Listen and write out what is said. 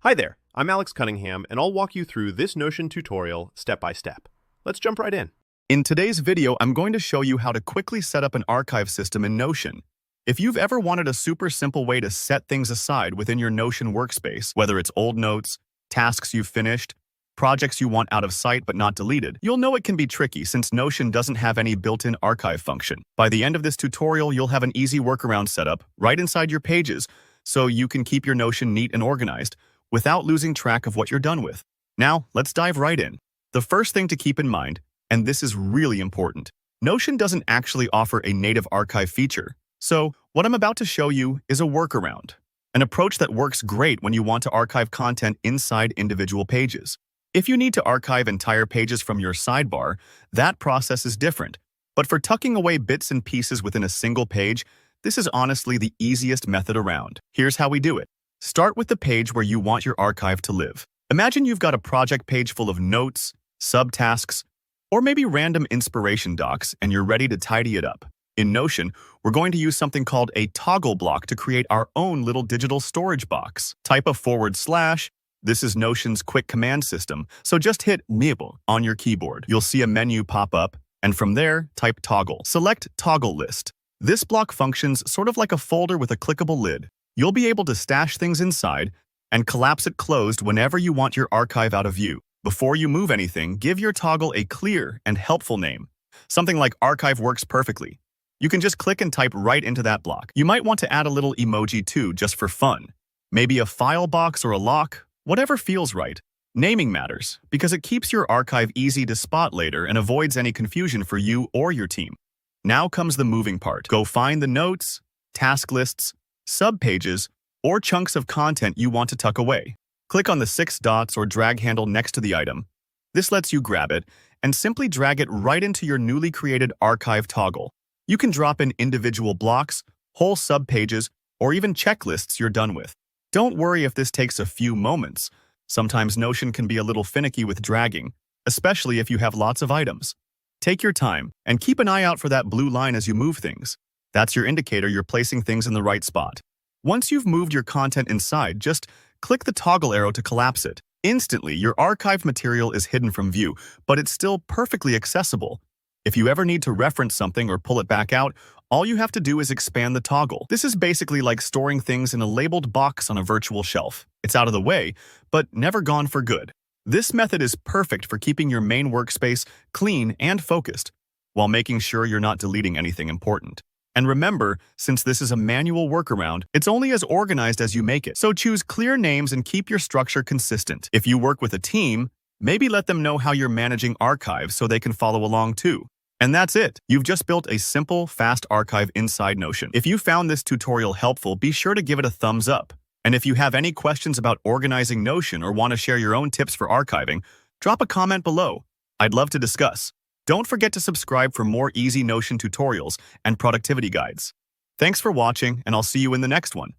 Hi there, I'm Alex Cunningham, and I'll walk you through this Notion tutorial step by step. Let's jump right in. In today's video, I'm going to show you how to quickly set up an archive system in Notion. If you've ever wanted a super simple way to set things aside within your Notion workspace, whether it's old notes, tasks you've finished, projects you want out of sight but not deleted, you'll know it can be tricky since Notion doesn't have any built-in archive function. By the end of this tutorial, you'll have an easy workaround set up right inside your pages so you can keep your Notion neat and organized without losing track of what you're done with. Now, let's dive right in. The first thing to keep in mind, and this is really important, Notion doesn't actually offer a native archive feature. So, what I'm about to show you is a workaround, an approach that works great when you want to archive content inside individual pages. If you need to archive entire pages from your sidebar, that process is different. But for tucking away bits and pieces within a single page, this is honestly the easiest method around. Here's how we do it. Start with the page where you want your archive to live. Imagine you've got a project page full of notes, subtasks, or maybe random inspiration docs, and you're ready to tidy it up. In Notion, we're going to use something called a toggle block to create our own little digital storage box. Type a /. This is Notion's quick command system, so just hit repeatable on your keyboard. You'll see a menu pop up, and from there, type toggle. Select toggle list. This block functions sort of like a folder with a clickable lid. You'll be able to stash things inside and collapse it closed whenever you want your archive out of view. Before you move anything, give your toggle a clear and helpful name. Something like archive works perfectly. You can just click and type right into that block. You might want to add a little emoji too, just for fun. Maybe a file box or a lock, whatever feels right. Naming matters, because it keeps your archive easy to spot later and avoids any confusion for you or your team. Now comes the moving part. Go find the notes, task lists, subpages, or chunks of content you want to tuck away. Click on the 6 dots or drag handle next to the item. This lets you grab it and simply drag it right into your newly created archive toggle. You can drop in individual blocks, whole subpages, or even checklists you're done with. Don't worry if this takes a few moments. Sometimes Notion can be a little finicky with dragging, especially if you have lots of items. Take your time and keep an eye out for that blue line as you move things. That's your indicator you're placing things in the right spot. Once you've moved your content inside, just click the toggle arrow to collapse it. Instantly, your archived material is hidden from view, but it's still perfectly accessible. If you ever need to reference something or pull it back out, all you have to do is expand the toggle. This is basically like storing things in a labeled box on a virtual shelf. It's out of the way, but never gone for good. This method is perfect for keeping your main workspace clean and focused, while making sure you're not deleting anything important. And remember, since this is a manual workaround, it's only as organized as you make it. So choose clear names and keep your structure consistent. If you work with a team, maybe let them know how you're managing archives so they can follow along too. And that's it. You've just built a simple, fast archive inside Notion. If you found this tutorial helpful, be sure to give it a thumbs up. And if you have any questions about organizing Notion or want to share your own tips for archiving, drop a comment below. I'd love to discuss. Don't forget to subscribe for more easy Notion tutorials and productivity guides. Thanks for watching, and I'll see you in the next one.